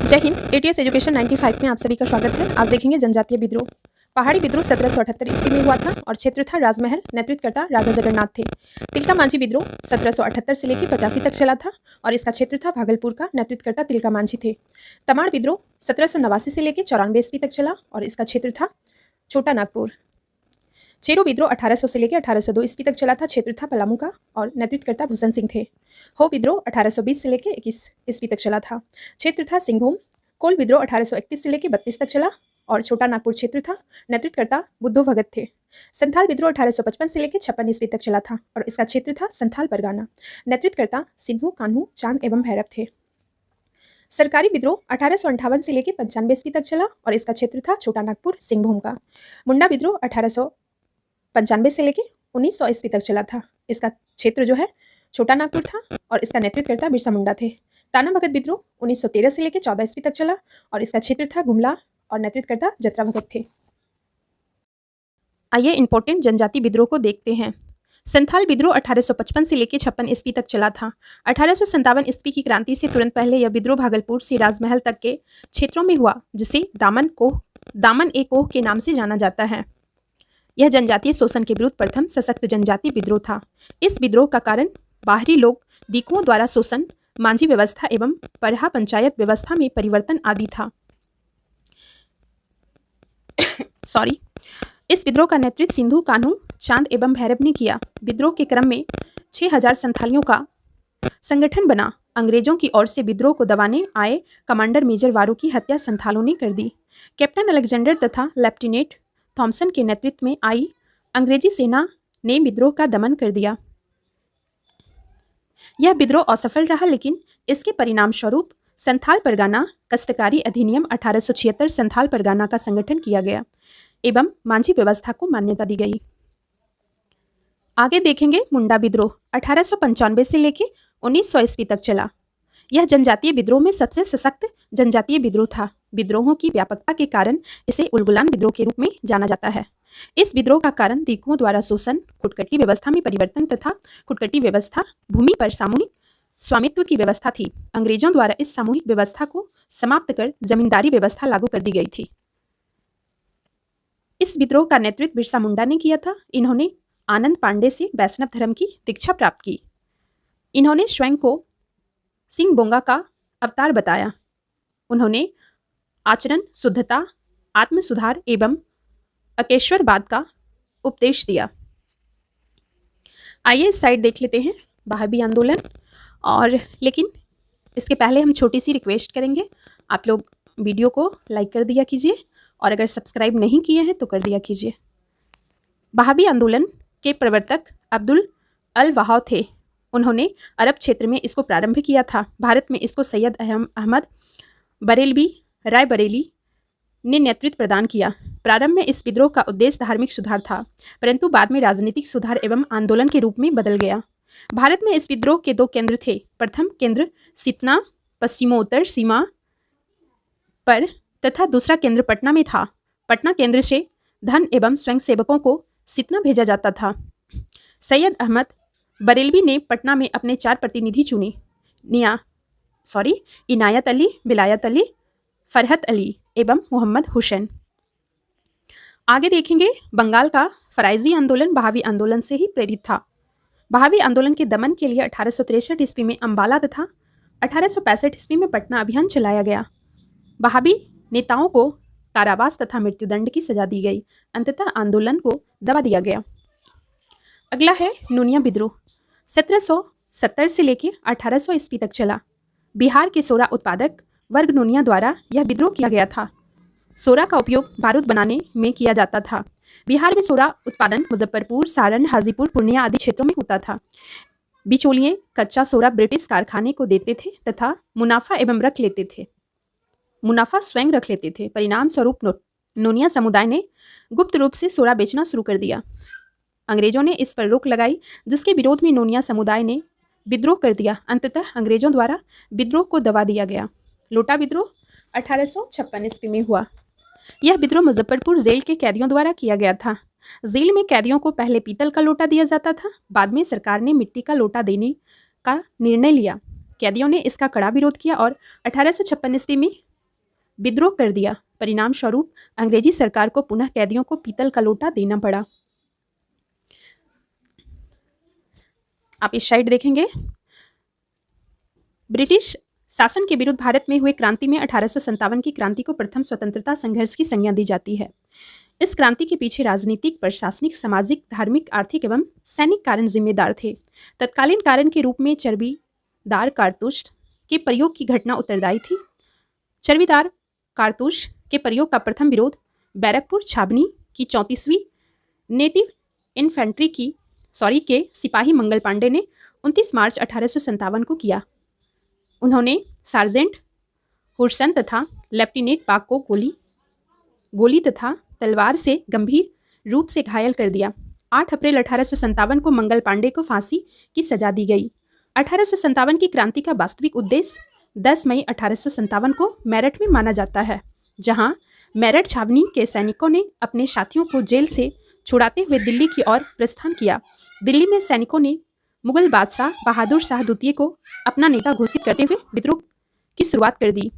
जय Hind. ATS education 95 में आप सभी का स्वागत है। आज देखेंगे जनजातीय विद्रोह। पहाड़ी विद्रोह 1778 ईस्वी में हुआ था और क्षेत्र था राजमहल। नेतृत्वकर्ता राजा जगन्नाथ थे। तिलका मांझी विद्रोह 1778 से लेकर 85 तक चला था और इसका क्षेत्र था भागलपुर का। नेतृत्वकर्ता तिलका मांझी थे। तमाड़ विद्रोह 1789 से लेकर 94 ईस्वी तक चला और इसका क्षेत्र था छोटा नागपुर। चेरो विद्रोह 1800 से लेकर 1802 ईस्वी तक चला था। क्षेत्र था पलामू का और नेतृत्वकर्ता भूषण सिंह थे। हो विद्रोह 1820 से लेकर 21 ईस्वी तक चला था। क्षेत्र था सिंहभूम। कोल विद्रोह 1831 से लेकर 32 तक चला और छोटा नागपुर क्षेत्र था। नेतृत्वकर्ता बुद्धो भगत थे। संथाल विद्रोह 1855 से लेकर 56 ईस्वी तक चला था और इसका क्षेत्र था संथाल परगाना। नेतृत्वकर्ता सिंधु, कान्हू, चांद एवं भैरव थे। सरकारी विद्रोह 1858 से लेकर 95 ईस्वी तक चला और इसका क्षेत्र था छोटा नागपुर सिंहभूम का। मुंडा विद्रोह 1895 से लेकर 1900 ईस्वी तक चला था। इसका क्षेत्र जो है छोटा नागपुर था और इसका नेतृत्वकर्ता बिरसा मुंडा थे। ताना भगत विद्रोह 1913 से लेकर 14 ईस्वी तक चला और इसका क्षेत्र था गुमला और नेतृत्वकर्ता जत्रा भगत थे। आइए इंपॉर्टेंट जनजाति विद्रोह को देखते हैं। संथाल विद्रोह 1855 से लेकर 56 ईस्वी तक चला था। 1857 ईस्वी की क्रांति से तुरंत पहले यह विद्रोह भागलपुर से राजमहल तक के क्षेत्रों में हुआ, जिसे दामन ए कोह के नाम से जाना जाता है। यह जनजातीय शोषण के विरुद्ध प्रथम सशक्त जनजाति विद्रोह था। इस विद्रोह का कारण बाहरी लोग दीकुओं द्वारा शोषण, मांझी व्यवस्था एवं परहा पंचायत व्यवस्था में परिवर्तन आदि था। इस विद्रोह का नेतृत्व सिंधु, कान्हू, चांद एवं भैरव ने किया। विद्रोह के क्रम में 6000 संथालियों का संगठन बना। अंग्रेजों की ओर से विद्रोह को दबाने आए कमांडर मेजर वारू की हत्या संथालों ने कर दी। कैप्टन अलेक्जेंडर तथा लेफ्टिनेंट थॉमसन के नेतृत्व में आई अंग्रेजी सेना ने विद्रोह का दमन कर दिया। यह विद्रोह असफल रहा, लेकिन इसके परिणाम स्वरूप संथाल परगाना कष्टकारी अधिनियम 1876 संथाल परगाना का संगठन किया गया एवं मांझी व्यवस्था को मान्यता दी गई। आगे देखेंगे मुंडा विद्रोह 1895 से लेकर 1900 ईस्वी तक चला। यह जनजातीय विद्रोह में सबसे सशक्त जनजातीय विद्रोह था। विद्रोहों की व्यापकता के कारण इसे उलगुलान विद्रोह के रूप में जाना जाता है। इस विद्रोह का कारण दीकुओं द्वारा शोषण, खुटकटी व्यवस्था में परिवर्तन तथा खुटकटी व्यवस्था भूमि पर सामूहिक स्वामित्व की व्यवस्था थी। अंग्रेजों द्वारा इस सामूहिक व्यवस्था को समाप्त कर जमींदारी व्यवस्था लागू कर दी गई थी। इस विद्रोह का नेतृत्व बिरसा मुंडा ने किया था। इन्होंने आनंद पांडे से वैष्णव धर्म की दीक्षा प्राप्त की। इन्होंने स्वयं को सिंह बोंगा का अवतार बताया। उन्होंने आचरण, शुद्धता, आत्म सुधार एवं अकेश्वरवाद का उपदेश दिया। आइए इस साइड देख लेते हैं वहाबी आंदोलन। और लेकिन इसके पहले हम छोटी सी रिक्वेस्ट करेंगे, आप लोग वीडियो को लाइक कर दिया कीजिए और अगर सब्सक्राइब नहीं किए हैं तो कर दिया कीजिए। वहाबी आंदोलन के प्रवर्तक अब्दुल अल वहाब थे। उन्होंने अरब क्षेत्र में इसको प्रारंभ किया था। भारत में इसको सैयद अहमद बरेलवी रायबरेली ने नेतृत्व प्रदान किया। प्रारंभ में इस विद्रोह का उद्देश्य धार्मिक सुधार था, परंतु बाद में राजनीतिक सुधार एवं आंदोलन के रूप में बदल गया। भारत में इस विद्रोह के 2 केंद्र थे। प्रथम केंद्र सितना पश्चिमोत्तर सीमा पर तथा दूसरा केंद्र पटना में था। पटना केंद्र से धन एवं स्वयंसेवकों को सितना भेजा जाता था। सैयद अहमद बरेलवी ने पटना में अपने 4 प्रतिनिधि चुने, इनायत अली, विलायत अली, फरहत अली एवं मोहम्मद हुसैन। आगे देखेंगे बंगाल का फराइजी आंदोलन वहाबी आंदोलन से ही प्रेरित था। वहाबी आंदोलन के दमन के लिए 1863 ईस्वी में अम्बाला तथा 1865 ईस्वी में पटना अभियान चलाया गया। वहाबी नेताओं को कारावास तथा मृत्युदंड की सजा दी गई। अंततः आंदोलन को दबा दिया गया। अगला है नूनिया विद्रोह 1770 से लेकर 1800 ईस्वी तक चला। बिहार के सोरा उत्पादक वर्ग नूनिया द्वारा यह विद्रोह किया गया था। सोरा का उपयोग बारूद बनाने में किया जाता था। बिहार में सोरा उत्पादन मुजफ्फरपुर, सारण, हाजीपुर, पूर्णिया आदि क्षेत्रों में होता था। बिचौलिए कच्चा सोरा ब्रिटिश कारखाने को देते थे तथा मुनाफा स्वयं रख लेते थे। परिणाम स्वरूप नूनिया समुदाय ने गुप्त रूप से सोरा बेचना शुरू कर दिया। अंग्रेजों ने इस पर रोक लगाई, जिसके विरोध में नूनिया समुदाय ने विद्रोह कर दिया। अंततः अंग्रेजों द्वारा विद्रोह को दबा दिया गया। लोटा विद्रोह 1856 ईस्वी में हुआ। यह विद्रोह मुजफ्फरपुर जेल के कैदियों द्वारा किया गया था। जेल में कैदियों को पहले पीतल का लोटा दिया जाता था, बाद में सरकार ने मिट्टी का लोटा देने का निर्णय लिया। कैदियों ने इसका कड़ा विरोध किया और 1856 ईस्वी में विद्रोह कर दिया। परिणाम स्वरूप अंग्रेजी सरकार को पुनः कैदियों को पीतल का लोटा देना पड़ा। आप इस साइड देखेंगे, ब्रिटिश शासन के विरुद्ध भारत में हुए क्रांति में 1857 की क्रांति को प्रथम स्वतंत्रता संघर्ष की संज्ञा दी जाती है। इस क्रांति के पीछे राजनीतिक, प्रशासनिक, सामाजिक, धार्मिक, आर्थिक एवं सैनिक कारण जिम्मेदार थे। तत्कालीन कारण के रूप में चर्बीदार कारतूस के प्रयोग की घटना उत्तरदायी थी। चर्बीदार कारतूस के प्रयोग का प्रथम विरोध बैरकपुर छावनी की 34वीं नेटिव इन्फेंट्री के सिपाही मंगल पांडे ने 29 मार्च 1857 को किया। उन्होंने सार्जेंट हुरसन तथा लेफ्टिनेंट पाक को गोली तथा तलवार से गंभीर रूप से घायल कर दिया। 8 अप्रैल 1857 को मंगल पांडे को फांसी की सजा दी गई। 1857 की क्रांति का वास्तविक उद्देश्य 10 मई 1857 को मेरठ में माना जाता है, जहां मेरठ छावनी के सैनिकों ने अपने साथियों को जेल से छुड़ाते हुए दिल्ली की ओर प्रस्थान किया। दिल्ली में सैनिकों ने मुगल बादशाह बहादुर शाह द्वितीय को अपना नेता घोषित करते हुए विद्रोह की शुरुआत कर दी।